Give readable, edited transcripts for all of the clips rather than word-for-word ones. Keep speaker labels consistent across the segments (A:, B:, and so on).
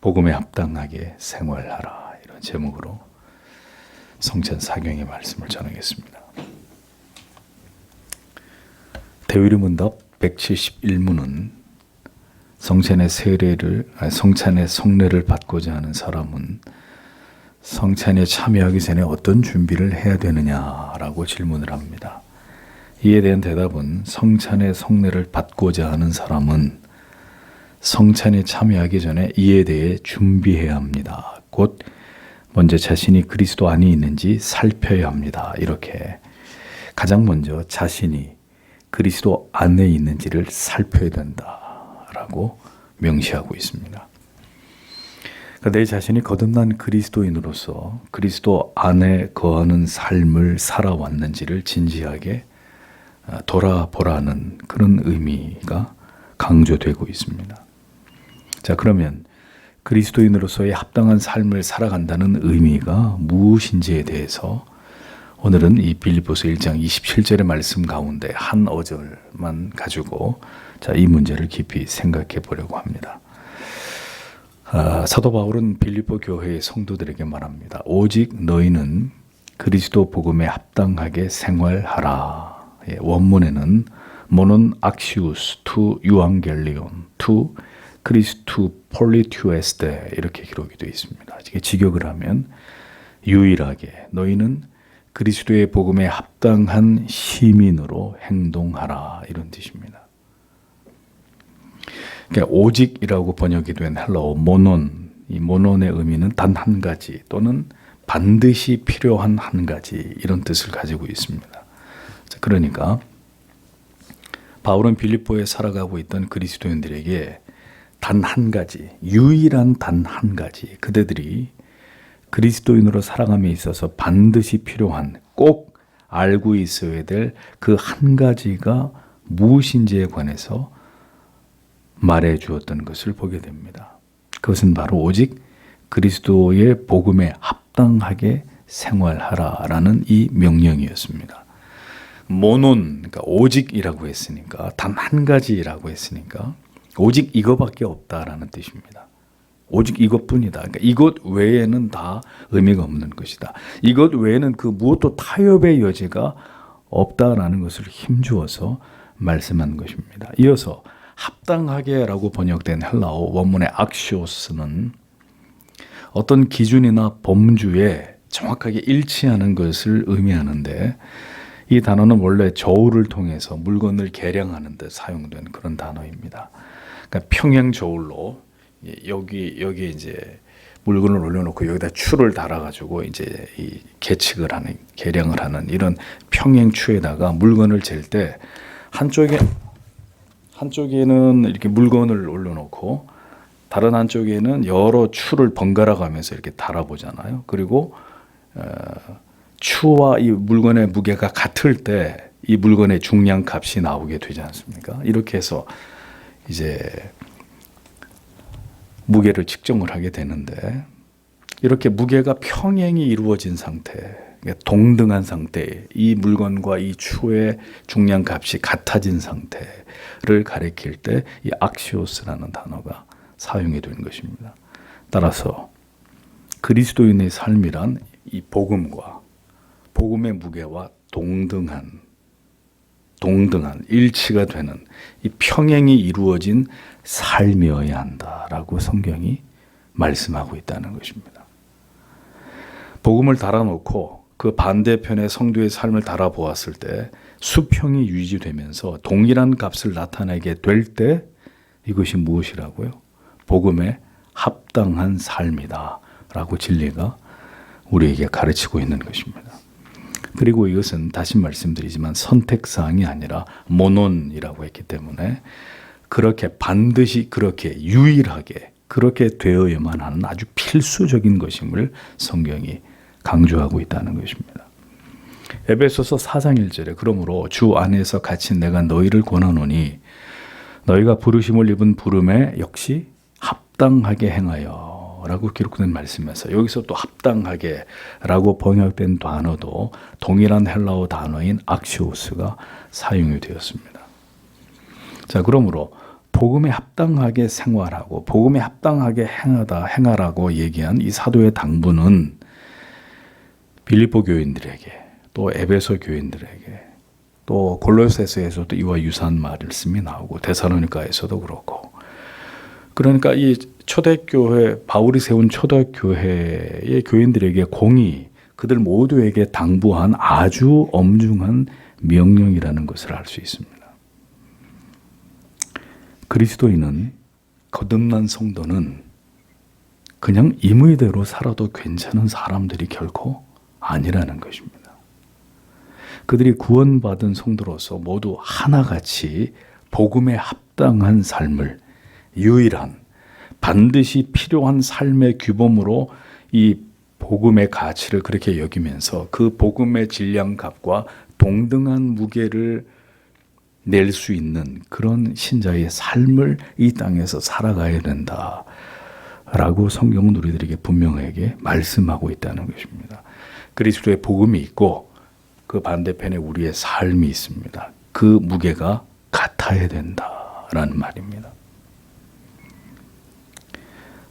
A: 복음에 합당하게 생활하라, 이런 제목으로 성찬 사경의 말씀을 전하겠습니다. 대위문답 171문은 성찬의 성례를 받고자 하는 사람은 성찬에 참여하기 전에 어떤 준비를 해야 되느냐라고 질문을 합니다. 이에 대한 대답은 성찬의 성례를 받고자 하는 사람은 성찬에 참여하기 전에 이에 대해 준비해야 합니다. 곧 먼저 자신이 그리스도 안에 있는지 살펴야 합니다. 이렇게 가장 먼저 자신이 그리스도 안에 있는지를 살펴야 된다라고 명시하고 있습니다. 내 자신이 거듭난 그리스도인으로서 그리스도 안에 거하는 삶을 살아왔는지를 진지하게 돌아보라는 그런 의미가 강조되고 있습니다. 자, 그러면 그리스도인으로서의 합당한 삶을 살아간다는 의미가 무엇인지에 대해서 오늘은 이 빌립보서 1장 27절의 말씀 가운데 한 어절만 가지고 이 문제를 깊이 생각해 보려고 합니다. 사도 바울은 빌립보 교회의 성도들에게 말합니다. 오직 너희는 그리스도 복음에 합당하게 생활하라. 원문에는 모논 악시우스 투 유앙겔리온 투 크리스투 폴리튜에스테 이렇게 기록이 되어 있습니다. 이게 직역을 하면 유일하게 너희는 그리스도의 복음에 합당한 시민으로 행동하라, 이런 뜻입니다. 그러니까 오직이라고 번역이 된 헬라어 모논, 이 모논의 의미는 단 한 가지 또는 반드시 필요한 한 가지, 이런 뜻을 가지고 있습니다. 그러니까 바울은 빌립보에 살아가고 있던 그리스도인들에게 단 한 가지, 유일한 단 한 가지, 그대들이 그리스도인으로 살아감에 있어서 반드시 필요한, 꼭 알고 있어야 될 그 한 가지가 무엇인지에 관해서 말해 주었던 것을 보게 됩니다. 그것은 바로 오직 그리스도의 복음에 합당하게 생활하라라는 이 명령이었습니다. 모논, 그러니까 오직이라고 했으니까, 단 한 가지라고 했으니까 오직 이거밖에 없다라는 뜻입니다. 오직 이것뿐이다. 그러니까 이것 외에는 다 의미가 없는 것이다. 이것 외에는 그 무엇도 타협의 여지가 없다라는 것을 힘주어서 말씀한 것입니다. 이어서 합당하게라고 번역된 헬라어 원문의 악시오스는 어떤 기준이나 범주에 정확하게 일치하는 것을 의미하는데, 이 단어는 원래 저울을 통해서 물건을 계량하는 데 사용된 그런 단어입니다. 그러니까 평행 저울로 여기에 이제 물건을 올려놓고 여기다 추를 달아가지고 이제 이 계량을 하는 이런 평행 추에다가 물건을 잴 때 한쪽에는 이렇게 물건을 올려놓고 다른 한쪽에는 여러 추를 번갈아 가면서 이렇게 달아보잖아요. 그리고 추와 이 물건의 무게가 같을 때 이 물건의 중량 값이 나오게 되지 않습니까? 이렇게 해서 이제 무게를 측정을 하게 되는데, 이렇게 무게가 평행이 이루어진 상태, 동등한 상태, 이 물건과 이 추의 중량 값이 같아진 상태를 가리킬 때 이 악시오스라는 단어가 사용이 된 것입니다. 따라서 그리스도인의 삶이란 이 복음의 무게와 동등한 일치가 되는 이 평행이 이루어진 삶이어야 한다라고 성경이 말씀하고 있다는 것입니다. 복음을 달아놓고 그 반대편의 성도의 삶을 달아보았을 때 수평이 유지되면서 동일한 값을 나타내게 될 때 이것이 무엇이라고요? 복음에 합당한 삶이다 라고 진리가 우리에게 가르치고 있는 것입니다. 그리고 이것은 다시 말씀드리지만 선택사항이 아니라 모논이라고 했기 때문에 그렇게 반드시 그렇게 유일하게 그렇게 되어야만 하는 아주 필수적인 것임을 성경이 강조하고 있다는 것입니다. 에베소서 4장 1절에 그러므로 주 안에서 갇힌 내가 너희를 권하노니 너희가 부르심을 입은 부름에 역시 합당하게 행하여 라고 기록된 말씀에서 여기서 또 합당하게 라고 번역된 단어도 동일한 헬라어 단어인 악시오스가 사용이 되었습니다. 자, 그러므로 복음에 합당하게 생활하고 복음에 합당하게 행하라고 얘기한 이 사도의 당부는 빌립보 교인들에게 또 에베소 교인들에게 또 골로새서에서도 이와 유사한 말씀이 나오고 데살로니가에서도 그렇고, 그러니까 이 초대교회, 바울이 세운 초대교회의 교인들에게 공의, 그들 모두에게 당부한 아주 엄중한 명령이라는 것을 알 수 있습니다. 그리스도인은, 거듭난 성도는 그냥 임의대로 살아도 괜찮은 사람들이 결코 아니라는 것입니다. 그들이 구원받은 성도로서 모두 하나같이 복음에 합당한 삶을, 유일한 반드시 필요한 삶의 규범으로 이 복음의 가치를 그렇게 여기면서 그 복음의 질량값과 동등한 무게를 낼 수 있는 그런 신자의 삶을 이 땅에서 살아가야 된다라고 성경은 우리들에게 분명하게 말씀하고 있다는 것입니다. 그리스도의 복음이 있고 그 반대편에 우리의 삶이 있습니다. 그 무게가 같아야 된다라는 말입니다.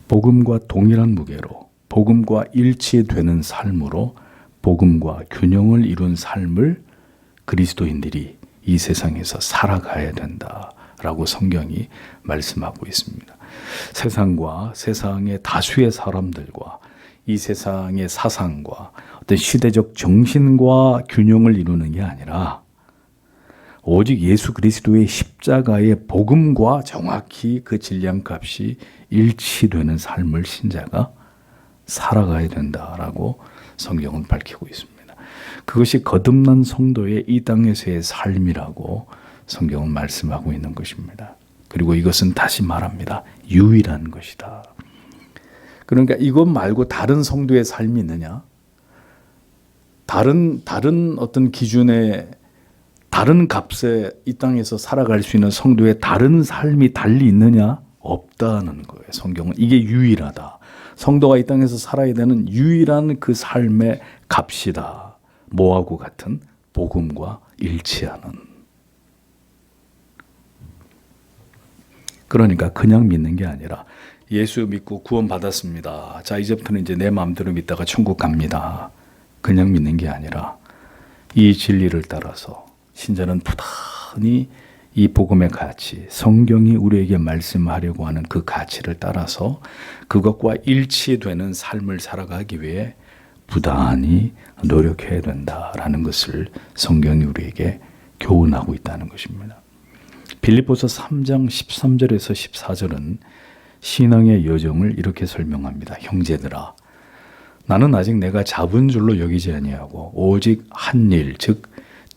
A: 복음과 동일한 무게로, 복음과 일치되는 삶으로 복음과 균형을 이룬 삶을 그리스도인들이 이 세상에서 살아가야 된다라고 성경이 말씀하고 있습니다. 세상과 세상의 다수의 사람들과 이 세상의 사상과 어떤 시대적 정신과 균형을 이루는 게 아니라 오직 예수 그리스도의 십자가의 복음과 정확히 그 질량값이 일치되는 삶을 신자가 살아가야 된다라고 성경은 밝히고 있습니다. 그것이 거듭난 성도의 이 땅에서의 삶이라고 성경은 말씀하고 있는 것입니다. 그리고 이것은 다시 말합니다. 유일한 것이다. 그러니까 이것 말고 다른 성도의 삶이 있느냐? 다른 어떤 기준의 다른 값에 이 땅에서 살아갈 수 있는 성도의 다른 삶이 달리 있느냐? 없다는 거예요. 성경은 이게 유일하다. 성도가 이 땅에서 살아야 되는 유일한 그 삶의 값이다. 뭐하고 같은? 복음과 일치하는. 그러니까 그냥 믿는 게 아니라 예수 믿고 구원 받았습니다. 자, 이제부터는 이제 내 마음대로 믿다가 천국 갑니다. 그냥 믿는 게 아니라 이 진리를 따라서 신자는 부단히 이 복음의 가치, 성경이 우리에게 말씀하려고 하는 그 가치를 따라서 그것과 일치되는 삶을 살아가기 위해 부단히 노력해야 된다라는 것을 성경이 우리에게 교훈하고 있다는 것입니다. 빌립보서 3장 13절에서 14절은 신앙의 여정을 이렇게 설명합니다. 형제들아, 나는 아직 내가 잡은 줄로 여기지 아니하고 오직 한 일, 즉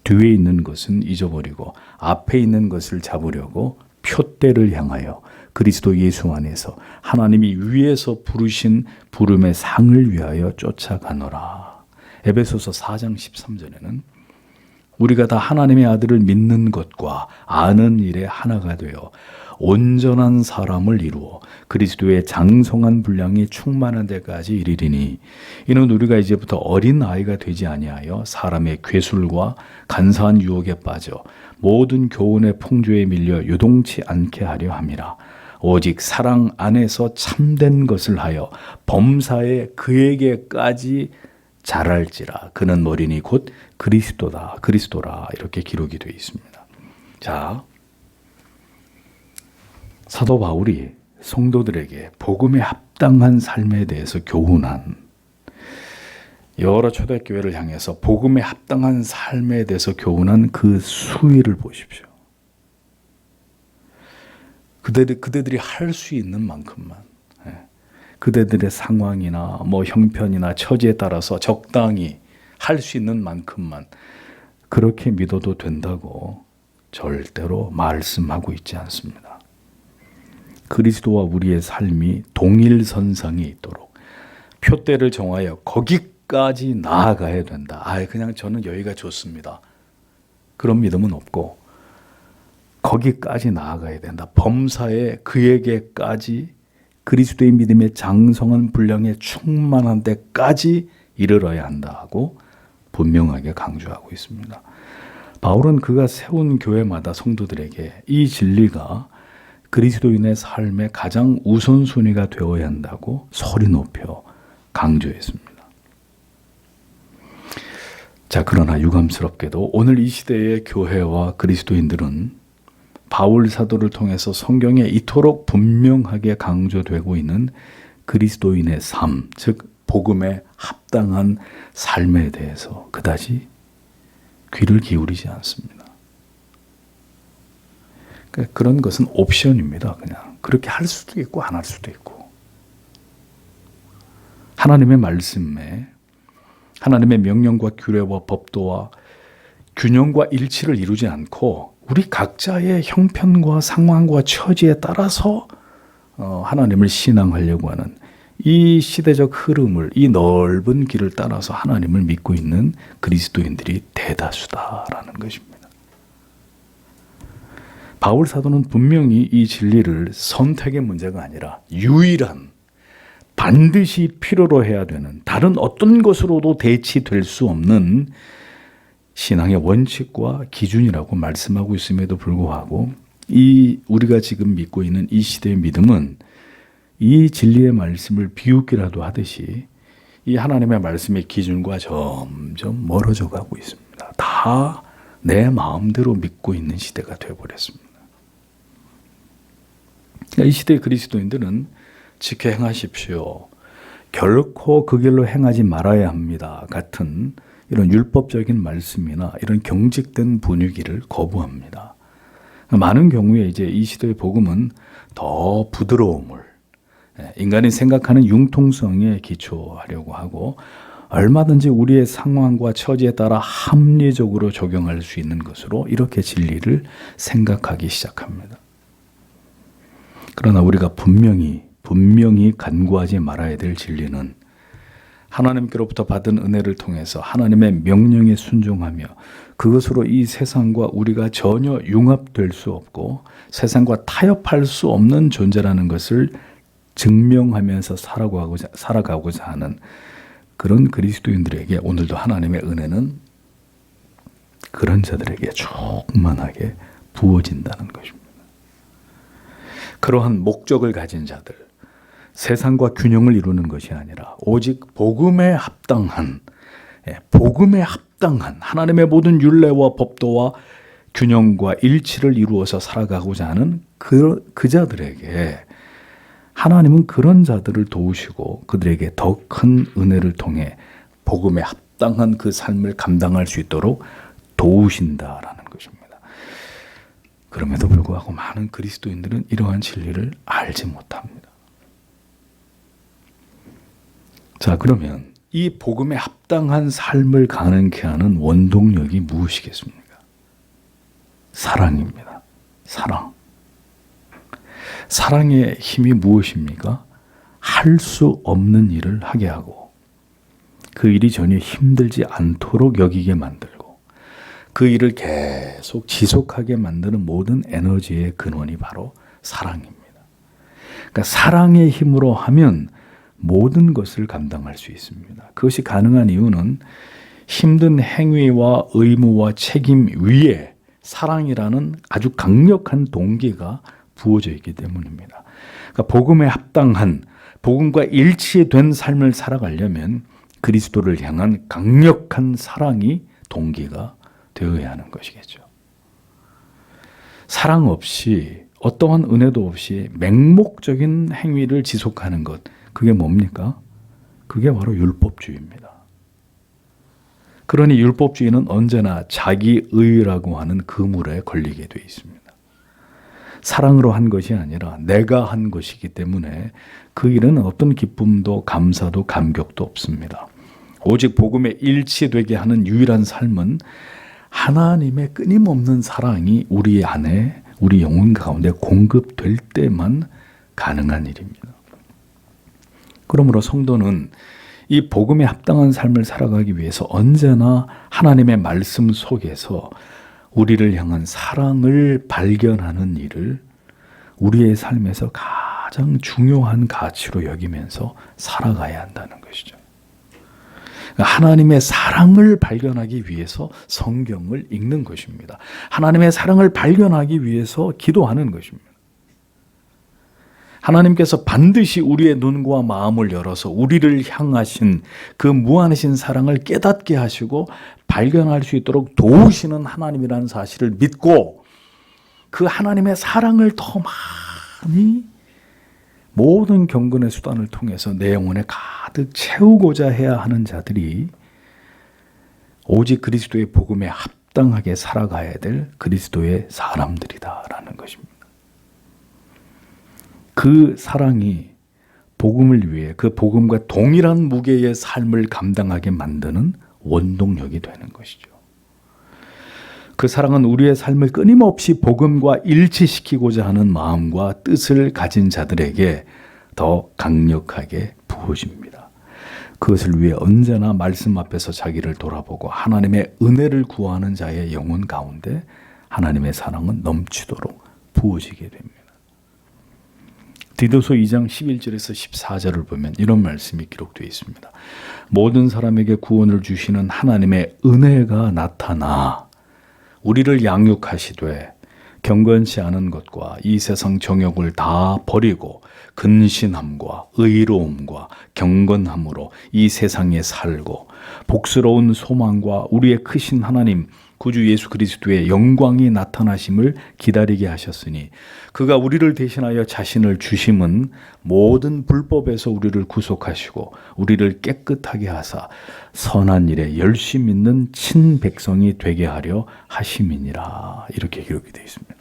A: 뒤에 있는 것은 잊어버리고 앞에 있는 것을 잡으려고 표대를 향하여 그리스도 예수 안에서 하나님이 위에서 부르신 부름의 상을 위하여 쫓아가노라. 에베소서 4장 13절에는 우리가 다 하나님의 아들을 믿는 것과 아는 일에 하나가 되어 온전한 사람을 이루어 그리스도의 장성한 분량이 충만한 데까지 이르리니 이는 우리가 이제부터 어린 아이가 되지 아니하여 사람의 괴술과 간사한 유혹에 빠져 모든 교훈의 풍조에 밀려 요동치 않게 하려 함이라. 오직 사랑 안에서 참된 것을 하여 범사에 그에게까지 자랄지라. 그는 머리니 곧 그리스도라. 이렇게 기록이 되어 있습니다. 자, 사도 바울이 성도들에게 복음에 합당한 삶에 대해서 교훈한, 여러 초대교회를 향해서 복음에 합당한 삶에 대해서 교훈한 그 수위를 보십시오. 그대들이 할 수 있는 만큼만, 그대들의 상황이나 뭐 형편이나 처지에 따라서 적당히 할 수 있는 만큼만 그렇게 믿어도 된다고 절대로 말씀하고 있지 않습니다. 그리스도와 우리의 삶이 동일선상에 있도록 표대를 정하여 거기까지 나아가야 된다. 그냥 저는 여기가 좋습니다. 그런 믿음은 없고 거기까지 나아가야 된다. 범사에 그에게까지 그리스도의 믿음의 장성한 분량에 충만한 데까지 이르러야 한다고 분명하게 강조하고 있습니다. 바울은 그가 세운 교회마다 성도들에게 이 진리가 그리스도인의 삶의 가장 우선순위가 되어야 한다고 소리 높여 강조했습니다. 자, 그러나 유감스럽게도 오늘 이 시대의 교회와 그리스도인들은 바울 사도를 통해서 성경에 이토록 분명하게 강조되고 있는 그리스도인의 삶, 즉 복음에 합당한 삶에 대해서 그다지 귀를 기울이지 않습니다. 그런 것은 옵션입니다. 그냥 그렇게 할 수도 있고 안 할 수도 있고, 하나님의 말씀에 하나님의 명령과 규례와 법도와 균형과 일치를 이루지 않고 우리 각자의 형편과 상황과 처지에 따라서 하나님을 신앙하려고 하는 이 시대적 흐름을, 이 넓은 길을 따라서 하나님을 믿고 있는 그리스도인들이 대다수다라는 것입니다. 바울 사도는 분명히 이 진리를 선택의 문제가 아니라 유일한, 반드시 필요로 해야 되는, 다른 어떤 것으로도 대치될 수 없는 신앙의 원칙과 기준이라고 말씀하고 있음에도 불구하고 이 우리가 지금 믿고 있는 이 시대의 믿음은 이 진리의 말씀을 비웃기라도 하듯이 이 하나님의 말씀의 기준과 점점 멀어져 가고 있습니다. 다 내 마음대로 믿고 있는 시대가 되어버렸습니다. 이 시대의 그리스도인들은 지켜 행하십시오, 결코 그 길로 행하지 말아야 합니다 같은 이런 율법적인 말씀이나 이런 경직된 분위기를 거부합니다. 많은 경우에 이제 이 시대의 복음은 더 부드러움을, 인간이 생각하는 융통성에 기초하려고 하고 얼마든지 우리의 상황과 처지에 따라 합리적으로 적용할 수 있는 것으로 이렇게 진리를 생각하기 시작합니다. 그러나 우리가 분명히 간구하지 말아야 될 진리는 하나님께로부터 받은 은혜를 통해서 하나님의 명령에 순종하며 그것으로 이 세상과 우리가 전혀 융합될 수 없고 세상과 타협할 수 없는 존재라는 것을 증명하면서 살아가고자 하는 그런 그리스도인들에게 오늘도 하나님의 은혜는 그런 자들에게 충만하게 부어진다는 것입니다. 그러한 목적을 가진 자들, 세상과 균형을 이루는 것이 아니라 오직 복음에 합당한 하나님의 모든 율례와 법도와 균형과 일치를 이루어서 살아가고자 하는 그 자들에게 하나님은 그런 자들을 도우시고 그들에게 더 큰 은혜를 통해 복음에 합당한 그 삶을 감당할 수 있도록 도우신다라는 것입니다. 그럼에도 불구하고 많은 그리스도인들은 이러한 진리를 알지 못합니다. 자, 그러면 이 복음에 합당한 삶을 가능케 하는 원동력이 무엇이겠습니까? 사랑입니다. 사랑. 사랑의 힘이 무엇입니까? 할 수 없는 일을 하게 하고 그 일이 전혀 힘들지 않도록 여기게 만들고 그 일을 계속 지속하게 만드는 모든 에너지의 근원이 바로 사랑입니다. 그러니까 사랑의 힘으로 하면 모든 것을 감당할 수 있습니다. 그것이 가능한 이유는 힘든 행위와 의무와 책임 위에 사랑이라는 아주 강력한 동기가 부어져 있기 때문입니다. 그러니까 복음에 합당한, 복음과 일치된 삶을 살아가려면 그리스도를 향한 강력한 사랑이 동기가 되어야 하는 것이겠죠. 사랑 없이, 어떠한 은혜도 없이 맹목적인 행위를 지속하는 것, 그게 뭡니까? 그게 바로 율법주의입니다. 그러니 율법주의는 언제나 자기의라고 하는 그물에 걸리게 되어 있습니다. 사랑으로 한 것이 아니라 내가 한 것이기 때문에 그 일은 어떤 기쁨도 감사도 감격도 없습니다. 오직 복음에 일치되게 하는 유일한 삶은 하나님의 끊임없는 사랑이 우리 안에, 우리 영혼 가운데 공급될 때만 가능한 일입니다. 그러므로 성도는 이 복음에 합당한 삶을 살아가기 위해서 언제나 하나님의 말씀 속에서 우리를 향한 사랑을 발견하는 일을 우리의 삶에서 가장 중요한 가치로 여기면서 살아가야 한다는 것이죠. 하나님의 사랑을 발견하기 위해서 성경을 읽는 것입니다. 하나님의 사랑을 발견하기 위해서 기도하는 것입니다. 하나님께서 반드시 우리의 눈과 마음을 열어서 우리를 향하신 그 무한하신 사랑을 깨닫게 하시고 발견할 수 있도록 도우시는 하나님이라는 사실을 믿고 그 하나님의 사랑을 더 많이 모든 경건의 수단을 통해서 내 영혼에 가득 채우고자 해야 하는 자들이 오직 그리스도의 복음에 합당하게 살아가야 될 그리스도의 사람들이다라는 것입니다. 그 사랑이 복음을 위해 그 복음과 동일한 무게의 삶을 감당하게 만드는 원동력이 되는 것이죠. 그 사랑은 우리의 삶을 끊임없이 복음과 일치시키고자 하는 마음과 뜻을 가진 자들에게 더 강력하게 부어집니다. 그것을 위해 언제나 말씀 앞에서 자기를 돌아보고 하나님의 은혜를 구하는 자의 영혼 가운데 하나님의 사랑은 넘치도록 부어지게 됩니다. 디도서 2장 11절에서 14절을 보면 이런 말씀이 기록되어 있습니다. 모든 사람에게 구원을 주시는 하나님의 은혜가 나타나 우리를 양육하시되 경건치 않은 것과 이 세상 정욕을 다 버리고 근신함과 의로움과 경건함으로 이 세상에 살고 복스러운 소망과 우리의 크신 하나님 구주 예수 그리스도의 영광이 나타나심을 기다리게 하셨으니 그가 우리를 대신하여 자신을 주심은 모든 불법에서 우리를 구속하시고 우리를 깨끗하게 하사 선한 일에 열심 있는 친백성이 되게 하려 하심이니라. 이렇게 기록이 되어 있습니다.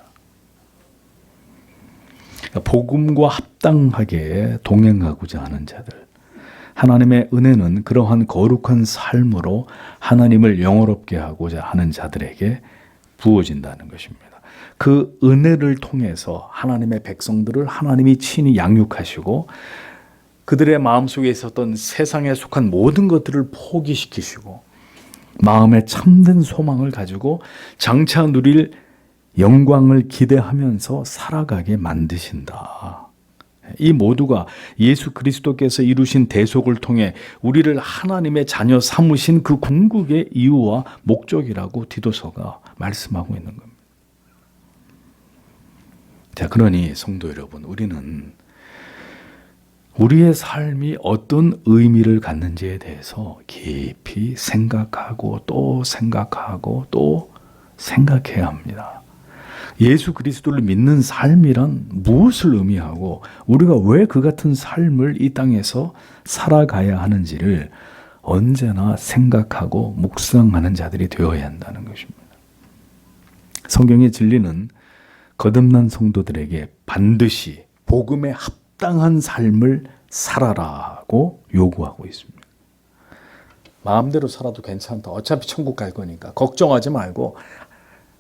A: 복음과 합당하게 동행하고자 하는 자들, 하나님의 은혜는 그러한 거룩한 삶으로 하나님을 영화롭게 하고자 하는 자들에게 부어진다는 것입니다. 그 은혜를 통해서 하나님의 백성들을 하나님이 친히 양육하시고 그들의 마음속에 있었던 세상에 속한 모든 것들을 포기시키시고 마음에 참된 소망을 가지고 장차 누릴 영광을 기대하면서 살아가게 만드신다. 이 모두가 예수 그리스도께서 이루신 대속을 통해 우리를 하나님의 자녀 삼으신 그 궁극의 이유와 목적이라고 디도서가 말씀하고 있는 겁니다. 자, 그러니 성도 여러분, 우리는 우리의 삶이 어떤 의미를 갖는지에 대해서 깊이 생각하고 또 생각하고 또 생각해야 합니다. 예수 그리스도를 믿는 삶이란 무엇을 의미하고 우리가 왜 그 같은 삶을 이 땅에서 살아가야 하는지를 언제나 생각하고 묵상하는 자들이 되어야 한다는 것입니다. 성경의 진리는 거듭난 성도들에게 반드시 복음에 합당한 삶을 살아라고 요구하고 있습니다. 마음대로 살아도 괜찮다. 어차피 천국 갈 거니까 걱정하지 말고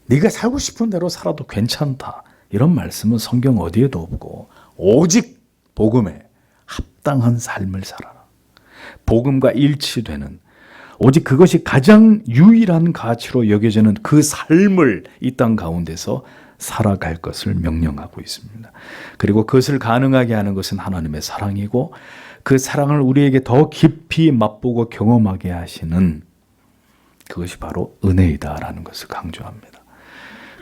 A: 네가 살고 싶은 대로 살아도 괜찮다. 이런 말씀은 성경 어디에도 없고 오직 복음에 합당한 삶을 살아라. 복음과 일치되는 오직 그것이 가장 유일한 가치로 여겨지는 그 삶을 이 땅 가운데서 살아갈 것을 명령하고 있습니다. 그리고 그것을 가능하게 하는 것은 하나님의 사랑이고 그 사랑을 우리에게 더 깊이 맛보고 경험하게 하시는 그것이 바로 은혜이다라는 것을 강조합니다.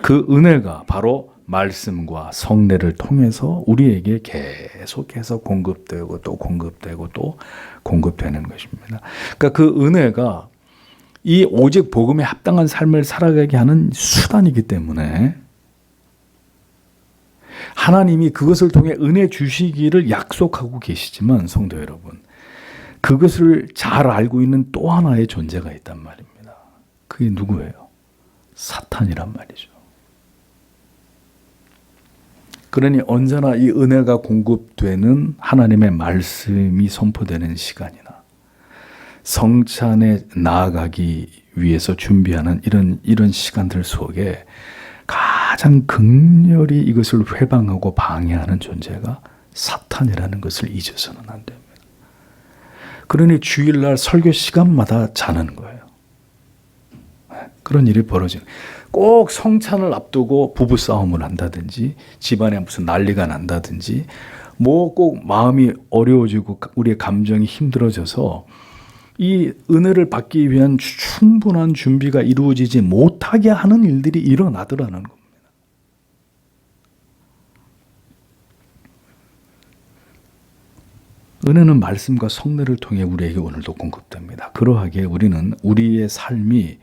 A: 그 은혜가 바로 말씀과 성례를 통해서 우리에게 계속해서 공급되고 또 공급되고 또 공급되는 것입니다. 그러니까 그 은혜가 이 오직 복음에 합당한 삶을 살아가게 하는 수단이기 때문에 하나님이 그것을 통해 은혜 주시기를 약속하고 계시지만 성도 여러분, 그것을 잘 알고 있는 또 하나의 존재가 있단 말입니다. 그게 누구예요? 사탄이란 말이죠. 그러니 언제나 이 은혜가 공급되는 하나님의 말씀이 선포되는 시간이나 성찬에 나아가기 위해서 준비하는 이런 시간들 속에 가장 극렬히 이것을 회방하고 방해하는 존재가 사탄이라는 것을 잊어서는 안 됩니다. 그러니 주일날 설교 시간마다 자는 거예요. 그런 일이 벌어지는. 꼭 성찬을 앞두고 부부싸움을 한다든지 집안에 무슨 난리가 난다든지 뭐 꼭 마음이 어려워지고 우리의 감정이 힘들어져서 이 은혜를 받기 위한 충분한 준비가 이루어지지 못하게 하는 일들이 일어나더라는 겁니다. 은혜는 말씀과 성례를 통해 우리에게 오늘도 공급됩니다. 그러하기에 우리는 우리의 삶이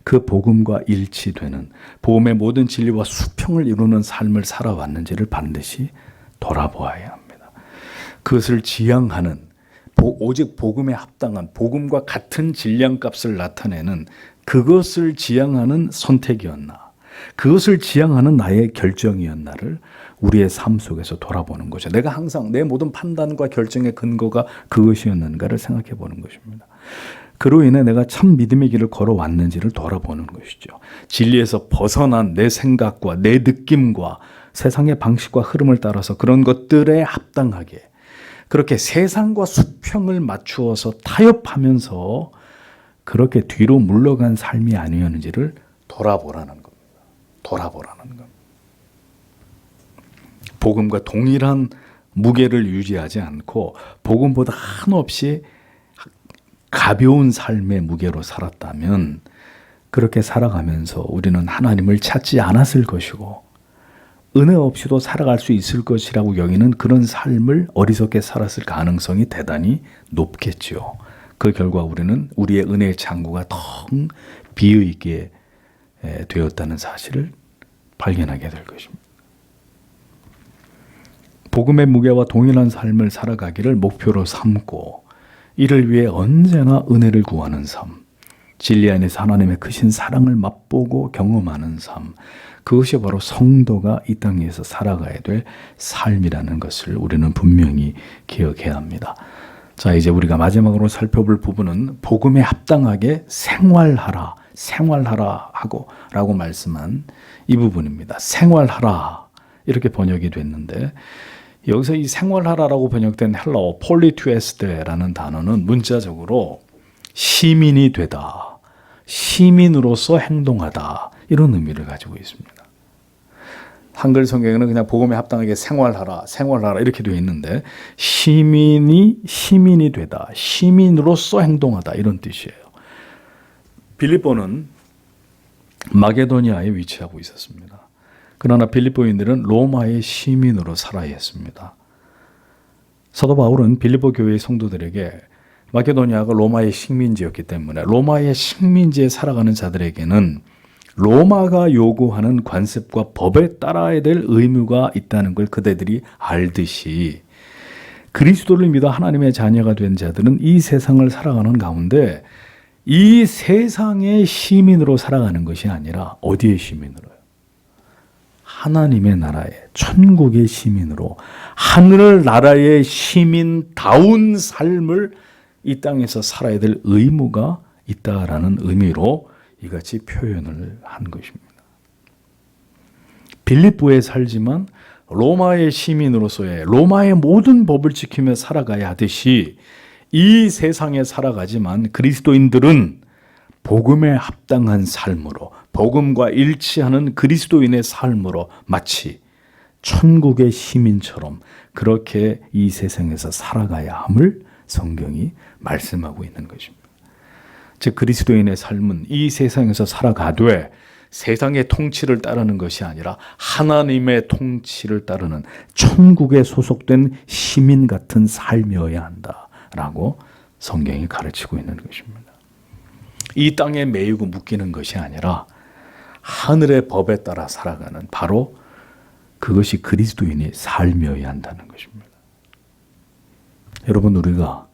A: 그 복음과 일치되는 복음의 모든 진리와 수평을 이루는 삶을 살아왔는지를 반드시 돌아보아야 합니다. 그것을 지향하는 오직 복음에 합당한 복음과 같은 질량값을 나타내는 그것을 지향하는 선택이었나, 그것을 지향하는 나의 결정이었나를 우리의 삶 속에서 돌아보는 거죠. 내가 항상 내 모든 판단과 결정의 근거가 그것이었는가를 생각해 보는 것입니다. 그로 인해 내가 참 믿음의 길을 걸어왔는지를 돌아보는 것이죠. 진리에서 벗어난 내 생각과 내 느낌과 세상의 방식과 흐름을 따라서 그런 것들에 합당하게 그렇게 세상과 수평을 맞추어서 타협하면서 그렇게 뒤로 물러간 삶이 아니었는지를 돌아보라는 겁니다. 돌아보라는 겁니다. 복음과 동일한 무게를 유지하지 않고 복음보다 한없이 가벼운 삶의 무게로 살았다면 그렇게 살아가면서 우리는 하나님을 찾지 않았을 것이고 은혜 없이도 살아갈 수 있을 것이라고 여기는 그런 삶을 어리석게 살았을 가능성이 대단히 높겠죠. 그 결과 우리는 우리의 은혜의 창구가 텅 비어있게 되었다는 사실을 발견하게 될 것입니다. 복음의 무게와 동일한 삶을 살아가기를 목표로 삼고 이를 위해 언제나 은혜를 구하는 삶, 진리 안에서 하나님의 크신 사랑을 맛보고 경험하는 삶, 그것이 바로 성도가 이 땅에서 살아가야 될 삶이라는 것을 우리는 분명히 기억해야 합니다. 자, 이제 우리가 마지막으로 살펴볼 부분은 복음에 합당하게 생활하라 하고 라고 말씀한 이 부분입니다. 생활하라 이렇게 번역이 됐는데 여기서 이 생활하라라고 번역된 헬라어 폴리투에스테라는 단어는 문자적으로 시민이 되다, 시민으로서 행동하다 이런 의미를 가지고 있습니다. 한글 성경에는 그냥 복음에 합당하게 생활하라 이렇게 되어 있는데 시민이 되다, 시민으로서 행동하다 이런 뜻이에요. 빌립보는 마게도니아에 위치하고 있었습니다. 그러나 빌립보인들은 로마의 시민으로 살아야 했습니다. 사도 바울은 빌립보 교회의 성도들에게 마게도니아가 로마의 식민지였기 때문에 로마의 식민지에 살아가는 자들에게는 로마가 요구하는 관습과 법에 따라야 될 의무가 있다는 걸 그대들이 알듯이 그리스도를 믿어 하나님의 자녀가 된 자들은 이 세상을 살아가는 가운데 이 세상의 시민으로 살아가는 것이 아니라 어디의 시민으로요? 하나님의 나라의 천국의 시민으로 하늘 나라의 시민다운 삶을 이 땅에서 살아야 될 의무가 있다라는 의미로 이같이 표현을 한 것입니다. 빌립보에 살지만 로마의 시민으로서의 로마의 모든 법을 지키며 살아가야 하듯이 이 세상에 살아가지만 그리스도인들은 복음에 합당한 삶으로 복음과 일치하는 그리스도인의 삶으로 마치 천국의 시민처럼 그렇게 이 세상에서 살아가야 함을 성경이 말씀하고 있는 것입니다. 즉 그리스도인의 삶은 이 세상에서 살아가되 세상의 통치를 따르는 것이 아니라 하나님의 통치를 따르는 천국에 소속된 시민 같은 삶이어야 한다라고 성경이 가르치고 있는 것입니다. 이 땅에 매이고 묶이는 것이 아니라 하늘의 법에 따라 살아가는 바로 그것이 그리스도인의 삶이어야 한다는 것입니다. 여러분, 우리가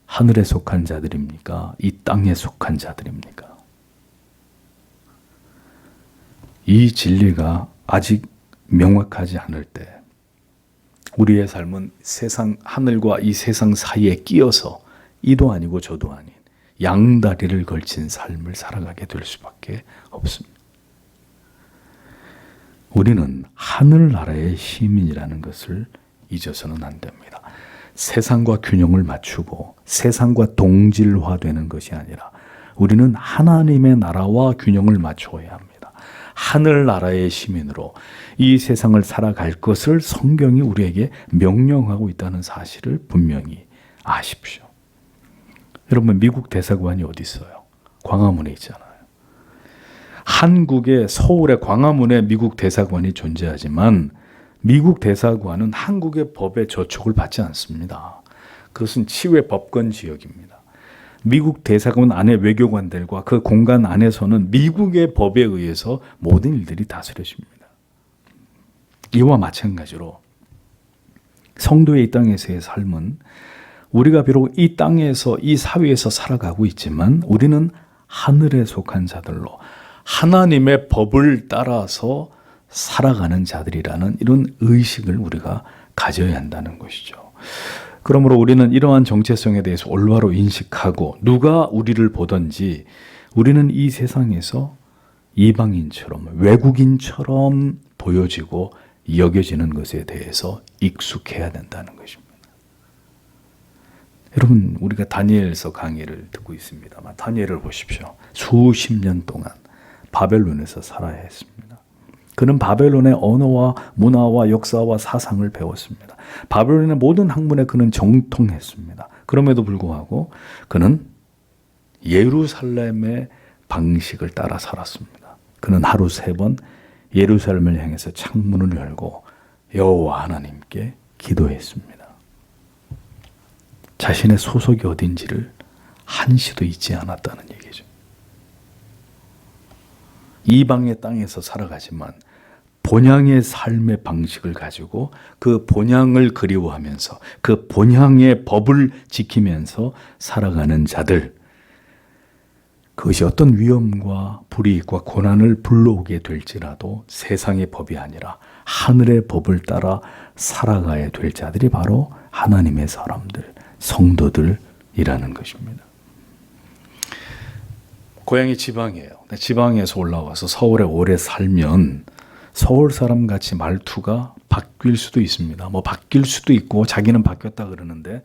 A: 하늘에 속한 자들입니까? 이 땅에 속한 자들입니까? 이 진리가 아직 명확하지 않을 때 우리의 삶은 세상, 하늘과 이 세상 사이에 끼어서 이도 아니고 저도 아닌 양다리를 걸친 삶을 살아가게 될 수밖에 없습니다. 우리는 하늘나라의 시민이라는 것을 잊어서는 안 됩니다. 세상과 균형을 맞추고 세상과 동질화되는 것이 아니라 우리는 하나님의 나라와 균형을 맞추어야 합니다. 하늘나라의 시민으로 이 세상을 살아갈 것을 성경이 우리에게 명령하고 있다는 사실을 분명히 아십시오. 여러분, 미국 대사관이 어디 있어요? 광화문에 있잖아요. 한국의 서울의 광화문에 미국 대사관이 존재하지만 미국 대사관은 한국의 법에 저촉을 받지 않습니다. 그것은 치외 법권 지역입니다. 미국 대사관 안에 외교관들과 그 공간 안에서는 미국의 법에 의해서 모든 일들이 다스려집니다. 이와 마찬가지로 성도의 이 땅에서의 삶은 우리가 비록 이 땅에서 이 사회에서 살아가고 있지만 우리는 하늘에 속한 자들로 하나님의 법을 따라서 살아가는 자들이라는 이런 의식을 우리가 가져야 한다는 것이죠. 그러므로 우리는 이러한 정체성에 대해서 올바로 인식하고 누가 우리를 보든지 우리는 이 세상에서 이방인처럼 외국인처럼 보여지고 여겨지는 것에 대해서 익숙해야 된다는 것입니다. 여러분, 우리가 다니엘서 강의를 듣고 있습니다만 다니엘을 보십시오. 수십 년 동안 바벨론에서 살아야 했습니다. 그는 바벨론의 언어와 문화와 역사와 사상을 배웠습니다. 바벨론의 모든 학문에 그는 정통했습니다. 그럼에도 불구하고 그는 예루살렘의 방식을 따라 살았습니다. 그는 하루 3번 예루살렘을 향해서 창문을 열고 여호와 하나님께 기도했습니다. 자신의 소속이 어딘지를 한시도 잊지 않았다는 얘기죠. 이방의 땅에서 살아가지만 본향의 삶의 방식을 가지고 그 본향을 그리워하면서 그 본향의 법을 지키면서 살아가는 자들, 그것이 어떤 위험과 불이익과 고난을 불러오게 될지라도 세상의 법이 아니라 하늘의 법을 따라 살아가야 될 자들이 바로 하나님의 사람들, 성도들이라는 것입니다. 고향이 지방이에요. 지방에서 올라와서 서울에 오래 살면 서울 사람 같이 말투가 바뀔 수도 있습니다. 뭐 바뀔 수도 있고 자기는 바뀌었다 그러는데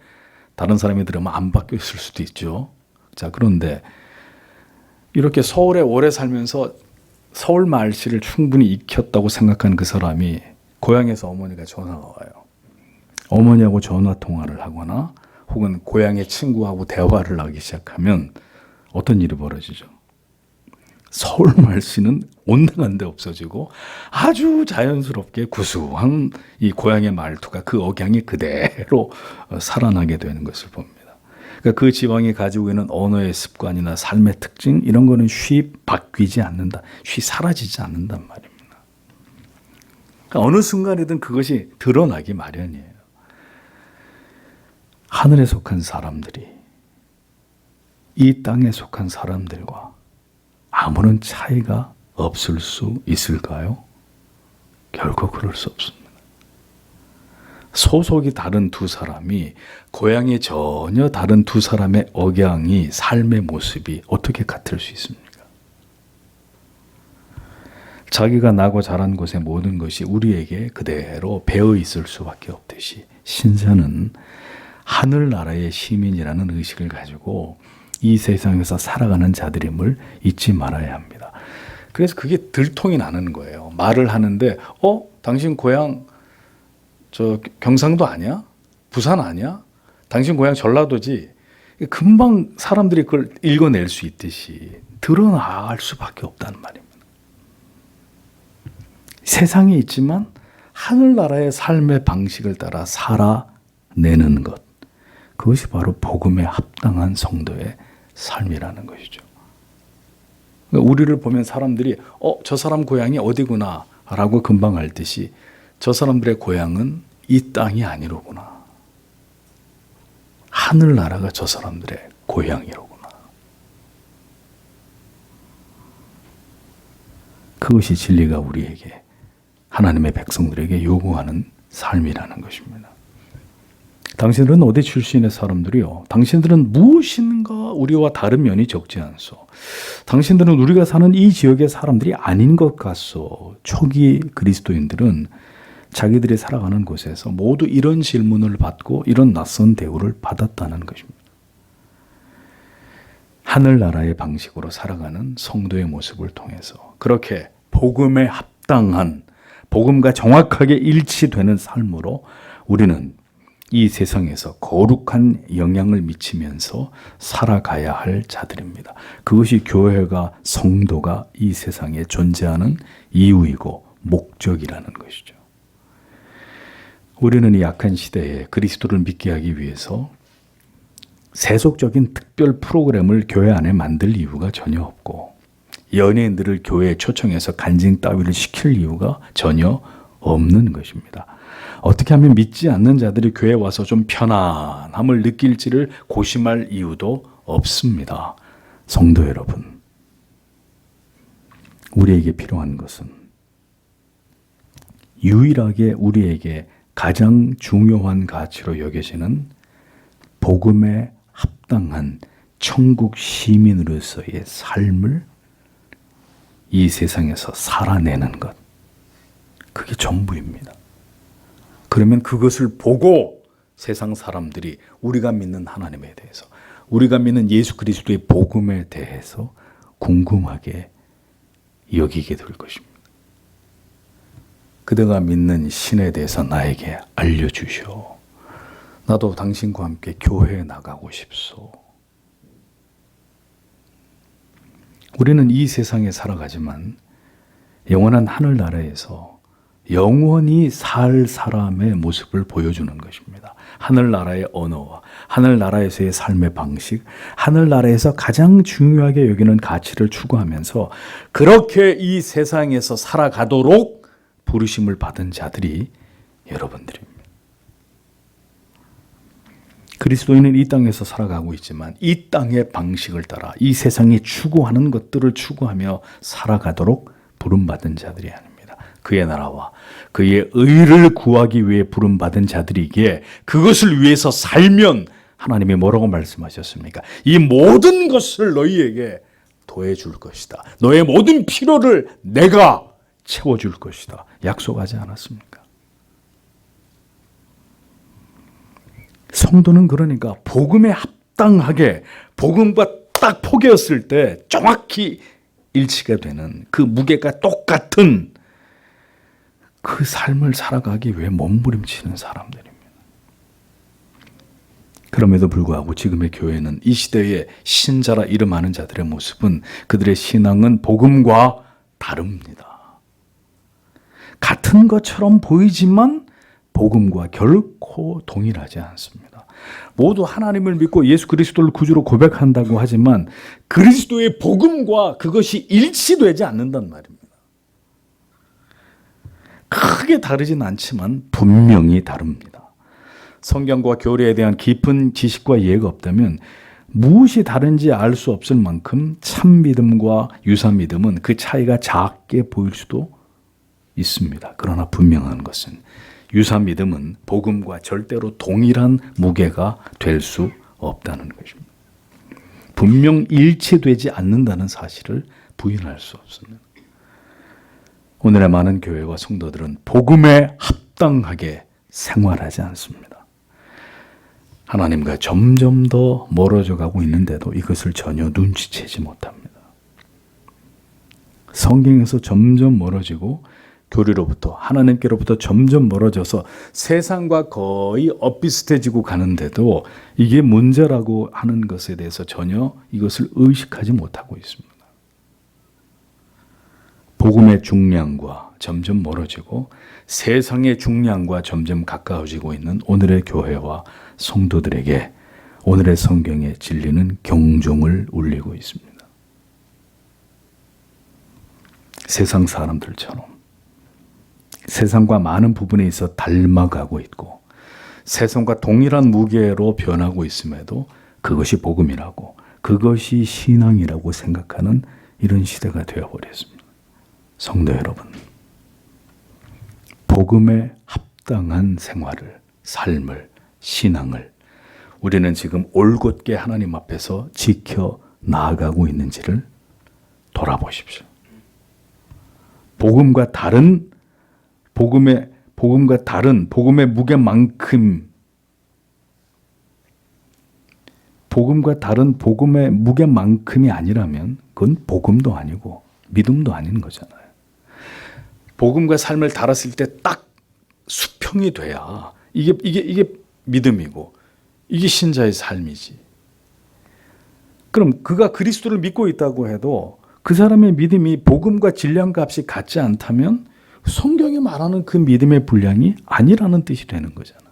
A: 다른 사람이 들으면 안 바뀌었을 수도 있죠. 자, 그런데 이렇게 서울에 오래 살면서 서울 말씨를 충분히 익혔다고 생각한 그 사람이 고향에서 어머니가 전화가 와요. 어머니하고 전화 통화를 하거나 혹은 고향의 친구하고 대화를 하기 시작하면 어떤 일이 벌어지죠? 서울 말씨는 온당한데 없어지고 아주 자연스럽게 구수한 이 고향의 말투가 그 억양이 그대로 살아나게 되는 것을 봅니다. 그러니까 그 지방이 가지고 있는 언어의 습관이나 삶의 특징 이런 거는 쉬 바뀌지 않는다. 쉬 사라지지 않는단 말입니다. 그러니까 어느 순간이든 그것이 드러나기 마련이에요. 하늘에 속한 사람들이 이 땅에 속한 사람들과 아무런 차이가 없을 수 있을까요? 결코 그럴 수 없습니다. 소속이 다른 두 사람이 고향이 전혀 다른 두 사람의 억양이 삶의 모습이 어떻게 같을 수 있습니까? 자기가 나고 자란 곳의 모든 것이 우리에게 그대로 배어 있을 수밖에 없듯이 신자는 하늘나라의 시민이라는 의식을 가지고 이 세상에서 살아가는 자들임을 잊지 말아야 합니다. 그래서 그게 들통이 나는 거예요. 말을 하는데 당신 고향 저 경상도 아니야? 부산 아니야? 당신 고향 전라도지? 금방 사람들이 그걸 읽어낼 수 있듯이 드러날 수밖에 없다는 말입니다. 세상에 있지만 하늘나라의 삶의 방식을 따라 살아내는 것, 그것이 바로 복음에 합당한 성도의 삶이라는 것이죠. 우리를 보면 사람들이 저 사람 고향이 어디구나 라고 금방 알듯이 저 사람들의 고향은 이 땅이 아니로구나. 하늘나라가 저 사람들의 고향이로구나. 그것이 진리가 우리에게, 하나님의 백성들에게 요구하는 삶이라는 것입니다. 당신들은 어디 출신의 사람들이요? 당신들은 무엇인가 우리와 다른 면이 적지 않소. 당신들은 우리가 사는 이 지역의 사람들이 아닌 것 같소. 초기 그리스도인들은 자기들이 살아가는 곳에서 모두 이런 질문을 받고 이런 낯선 대우를 받았다는 것입니다. 하늘나라의 방식으로 살아가는 성도의 모습을 통해서 그렇게 복음에 합당한, 복음과 정확하게 일치되는 삶으로 우리는 이 세상에서 거룩한 영향을 미치면서 살아가야 할 자들입니다. 그것이 교회가, 성도가 이 세상에 존재하는 이유이고 목적이라는 것이죠. 우리는 이 약한 시대에 그리스도를 믿게 하기 위해서 세속적인 특별 프로그램을 교회 안에 만들 이유가 전혀 없고 연예인들을 교회에 초청해서 간증 따위를 시킬 이유가 전혀 없는 것입니다. 어떻게 하면 믿지 않는 자들이 교회에 와서 좀 편안함을 느낄지를 고심할 이유도 없습니다. 성도 여러분, 우리에게 필요한 것은 유일하게 우리에게 가장 중요한 가치로 여겨지는 복음에 합당한 천국 시민으로서의 삶을 이 세상에서 살아내는 것. 그게 전부입니다. 그러면 그것을 보고 세상 사람들이 우리가 믿는 하나님에 대해서, 우리가 믿는 예수 그리스도의 복음에 대해서 궁금하게 여기게 될 것입니다. 그대가 믿는 신에 대해서 나에게 알려주시오. 나도 당신과 함께 교회에 나가고 싶소. 우리는 이 세상에 살아가지만 영원한 하늘나라에서 영원히 살 사람의 모습을 보여주는 것입니다. 하늘나라의 언어와 하늘나라에서의 삶의 방식, 하늘나라에서 가장 중요하게 여기는 가치를 추구하면서 그렇게 이 세상에서 살아가도록 부르심을 받은 자들이 여러분들입니다. 그리스도인은 이 땅에서 살아가고 있지만 이 땅의 방식을 따라 이 세상이 추구하는 것들을 추구하며 살아가도록 부름받은 자들이 아닙니다. 그의 나라와 그의 의를 구하기 위해 부름받은 자들이기에 그것을 위해서 살면 하나님이 뭐라고 말씀하셨습니까? 이 모든 것을 너희에게 더해줄 것이다. 너의 모든 필요를 내가 채워줄 것이다. 약속하지 않았습니까? 성도는 그러니까 복음에 합당하게 복음과 딱 포개었을 때 정확히 일치가 되는 그 무게가 똑같은 그 삶을 살아가기 위해 몸부림치는 사람들입니다. 그럼에도 불구하고 지금의 교회는 이 시대의 신자라 이름하는 자들의 모습은 그들의 신앙은 복음과 다릅니다. 같은 것처럼 보이지만 복음과 결코 동일하지 않습니다. 모두 하나님을 믿고 예수 그리스도를 구주로 고백한다고 하지만 그리스도의 복음과 그것이 일치되지 않는단 말입니다. 크게 다르진 않지만 분명히 다릅니다. 성경과 교리에 대한 깊은 지식과 이해가 없다면 무엇이 다른지 알 수 없을 만큼 참 믿음과 유사 믿음은 그 차이가 작게 보일 수도 있습니다. 그러나 분명한 것은 유사 믿음은 복음과 절대로 동일한 무게가 될 수 없다는 것입니다. 분명 일치되지 않는다는 사실을 부인할 수 없습니다. 오늘의 많은 교회와 성도들은 복음에 합당하게 생활하지 않습니다. 하나님과 점점 더 멀어져 가고 있는데도 이것을 전혀 눈치채지 못합니다. 성경에서 점점 멀어지고 교리로부터 하나님께로부터 점점 멀어져서 세상과 거의 엇비슷해지고 가는데도 이게 문제라고 하는 것에 대해서 전혀 이것을 의식하지 못하고 있습니다. 복음의 중량과 점점 멀어지고 세상의 중량과 점점 가까워지고 있는 오늘의 교회와 성도들에게 오늘의 성경의 진리는 경종을 울리고 있습니다. 세상 사람들처럼 세상과 많은 부분에 있어 닮아가고 있고 세상과 동일한 무게로 변하고 있음에도 그것이 복음이라고 그것이 신앙이라고 생각하는 이런 시대가 되어버렸습니다. 성도 여러분, 복음에 합당한 생활을, 삶을, 신앙을 우리는 지금 올곧게 하나님 앞에서 지켜 나아가고 있는지를 돌아보십시오. 복음과 다른 복음의 무게만큼 복음과 다른 복음의 무게만큼이 아니라면 그건 복음도 아니고 믿음도 아닌 거잖아요. 복음과 삶을 달았을 때 딱 수평이 돼야 이게 믿음이고 이게 신자의 삶이지. 그럼 그가 그리스도를 믿고 있다고 해도 그 사람의 믿음이 복음과 질량값이 같지 않다면 성경이 말하는 그 믿음의 분량이 아니라는 뜻이 되는 거잖아요.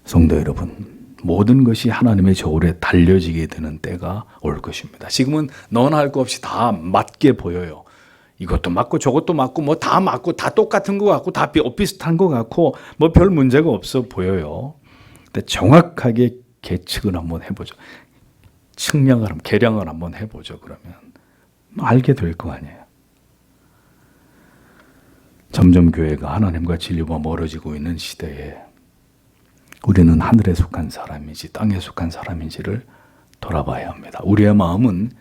A: 성도 여러분, 모든 것이 하나님의 저울에 달려지게 되는 때가 올 것입니다. 지금은 너나 할 거 없이 다 맞게 보여요. 이것도 맞고 저것도 맞고 뭐 다 맞고 다 똑같은 것 같고 다 비슷한 것 같고 뭐 별 문제가 없어 보여요. 근데 정확하게 계측을 한번 해보죠. 계량을 한번 해보죠. 그러면 알게 될 거 아니에요. 점점 교회가 하나님과 진리와 멀어지고 있는 시대에 우리는 하늘에 속한 사람인지 땅에 속한 사람인지를 돌아봐야 합니다. 우리의 마음은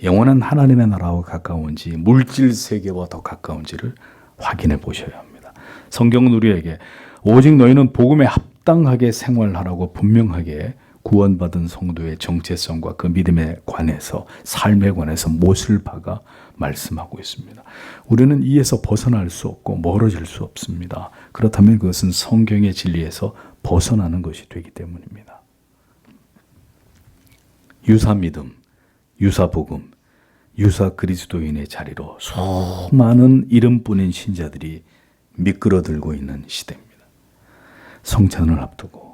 A: 영원한 하나님의 나라와 가까운지 물질 세계와 더 가까운지를 확인해 보셔야 합니다. 성경은 우리에게 오직 너희는 복음에 합당하게 생활하라고 분명하게 구원받은 성도의 정체성과 그 믿음에 관해서 삶에 관해서 못을 박아 말씀하고 있습니다. 우리는 이에서 벗어날 수 없고 멀어질 수 없습니다. 그렇다면 그것은 성경의 진리에서 벗어나는 것이 되기 때문입니다. 유사 믿음, 유사 복음, 유사 그리스도인의 자리로 수많은 이름뿐인 신자들이 미끄러들고 있는 시대입니다. 성찬을 앞두고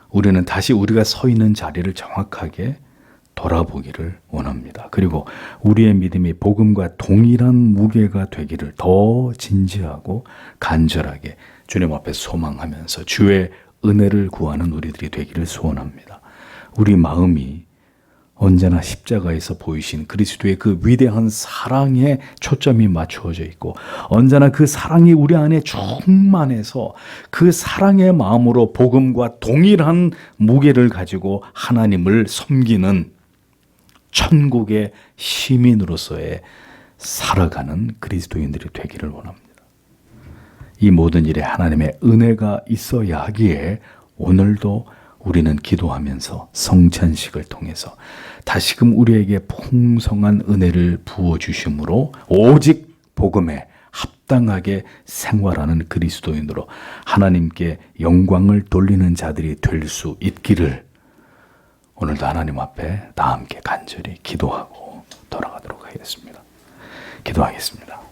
A: 우리는 다시 우리가 서 있는 자리를 정확하게 돌아보기를 원합니다. 그리고 우리의 믿음이 복음과 동일한 무게가 되기를 더 진지하고 간절하게 주님 앞에 소망하면서 주의 은혜를 구하는 우리들이 되기를 소원합니다. 우리 마음이 언제나 십자가에서 보이신 그리스도의 그 위대한 사랑에 초점이 맞추어져 있고 언제나 그 사랑이 우리 안에 충만해서 그 사랑의 마음으로 복음과 동일한 무게를 가지고 하나님을 섬기는 천국의 시민으로서의 살아가는 그리스도인들이 되기를 원합니다. 이 모든 일에 하나님의 은혜가 있어야 하기에 오늘도 우리는 기도하면서 성찬식을 통해서 다시금 우리에게 풍성한 은혜를 부어주심으로 오직 복음에 합당하게 생활하는 그리스도인으로 하나님께 영광을 돌리는 자들이 될 수 있기를 오늘도 하나님 앞에 다 함께 간절히 기도하고 돌아가도록 하겠습니다. 기도하겠습니다.